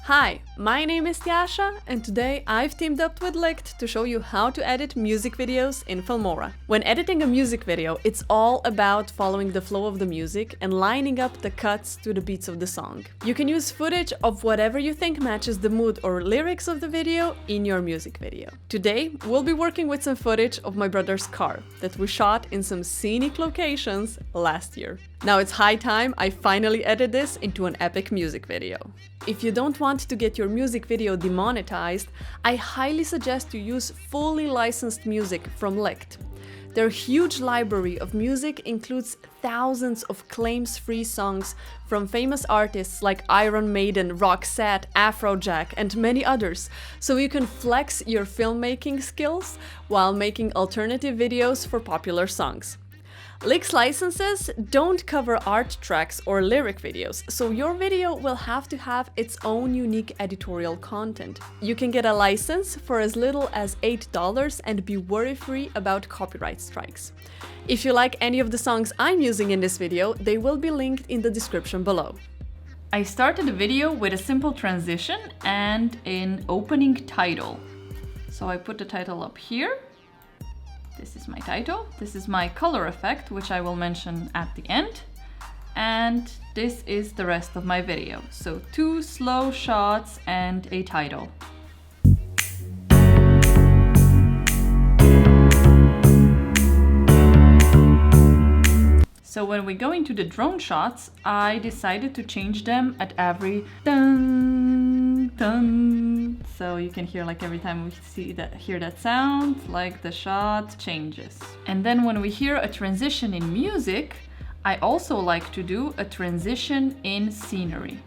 Hi, my name is Tjasa, and today I've teamed up with Licht to show you how to edit music videos in Filmora. When editing a music video, it's all about following the flow of the music and lining up the cuts to the beats of the song. You can use footage of whatever you think matches the mood or lyrics of the video in your music video. Today, we'll be working with some footage of my brother's car that we shot in some scenic locations last year. Now it's high time I finally edit this into an epic music video. If you don't want to get your music video demonetized, I highly suggest you use fully licensed music from Licht. Their huge library of music includes thousands of claims-free songs from famous artists like Iron Maiden, Roxette, Afrojack, and many others, so you can flex your filmmaking skills while making alternative videos for popular songs. Licht's licenses don't cover art tracks or lyric videos, so your video will have to have its own unique editorial content. You can get a license for as little as $8 and be worry-free about copyright strikes. If you like any of the songs I'm using in this video, they will be linked in the description below. I started the video with a simple transition and an opening title. So I put the title up here. This is my title, this is my color effect, which I will mention at the end, and this is the rest of my video. So 2 slow shots and a title. So when we go into the drone shots, I decided to change them at every dun dun. So you can hear, like, every time we hear that sound, like the shot changes. And then when we hear a transition in music, I also like to do a transition in scenery.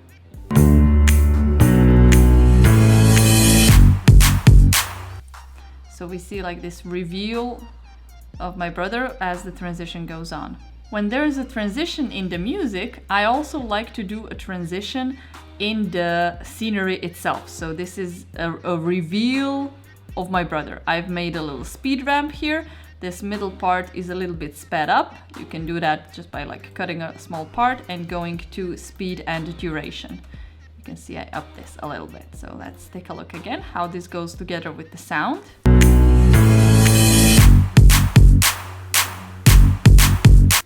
So we see like this reveal of my brother as the transition goes on. When there is a transition in the music, I also like to do a transition in the scenery itself. So this is a reveal of my brother. I've made a little speed ramp here. This middle part is a little bit sped up. You can do that just by like cutting a small part and going to speed and duration. You can see I up this a little bit. So let's take a look again how this goes together with the sound.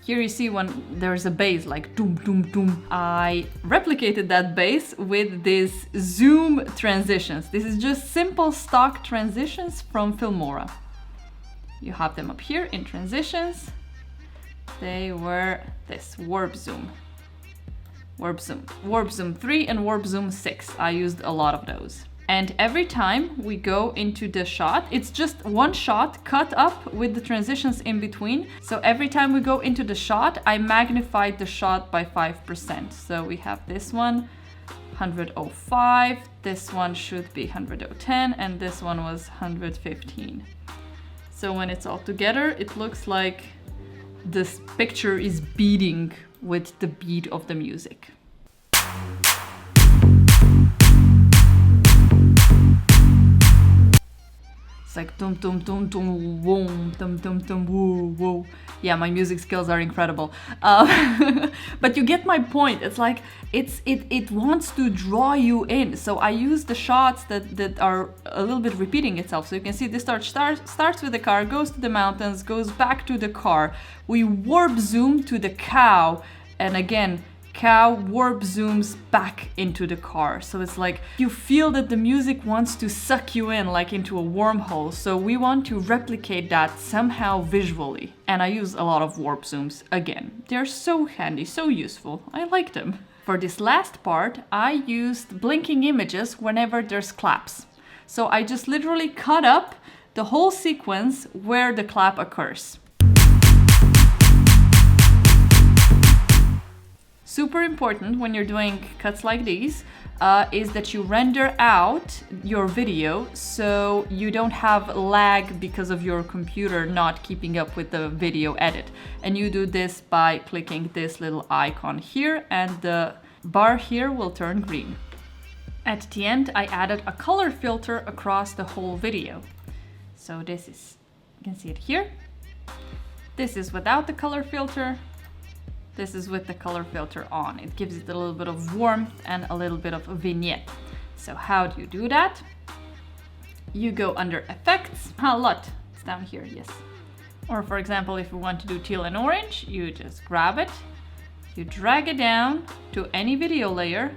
Here you see when there's a bass, like doom, doom, doom. I replicated that bass with these zoom transitions. This is just simple stock transitions from Filmora. You have them up here in transitions. They were this warp zoom. Warp zoom 3 and warp zoom 6. I used a lot of those. And every time we go into the shot, it's just one shot cut up with the transitions in between. So every time we go into the shot, I magnified the shot by 5%. So we have this one, 105, this one should be 110, and this one was 115. So when it's all together, it looks like this picture is beating with the beat of the music. It's like dum dum dum dum boom dum dum dum woo woo. Yeah, my music skills are incredible. But you get my point. It's like it wants to draw you in. So I use the shots that are a little bit repeating itself. So you can see this starts with the car, goes to the mountains, goes back to the car. We warp zoom to the cow, and again, cow warp zooms back into the car. So it's like you feel that the music wants to suck you in like into a wormhole. So we want to replicate that somehow visually. And I use a lot of warp zooms again. They're so handy, so useful. I like them. For this last part, I used blinking images whenever there's claps. So I just literally cut up the whole sequence where the clap occurs. Super important when you're doing cuts like these is that you render out your video so you don't have lag because of your computer not keeping up with the video edit. And you do this by clicking this little icon here, and the bar here will turn green. At the end, I added a color filter across the whole video. So this is, you can see it here. This is without the color filter. This is with the color filter on. It gives it a little bit of warmth and a little bit of a vignette. So how do you do that? You go under Effects, LUT, it's down here, yes. Or for example, if you want to do teal and orange, you just grab it, you drag it down to any video layer,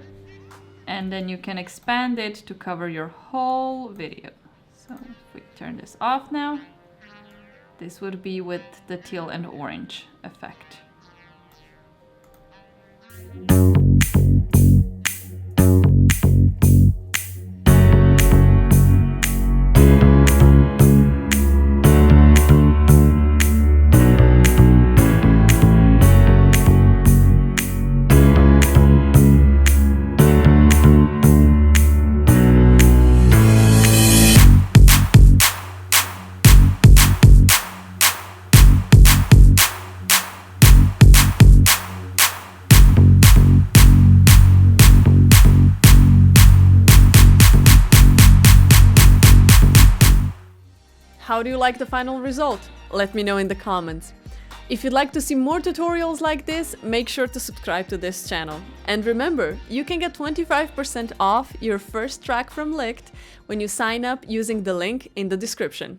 and then you can expand it to cover your whole video. So if we turn this off now, this would be with the teal and orange effect. How do you like the final result? Let me know in the comments. If you'd like to see more tutorials like this, make sure to subscribe to this channel. And remember, you can get 25% off your first track from Licked when you sign up using the link in the description.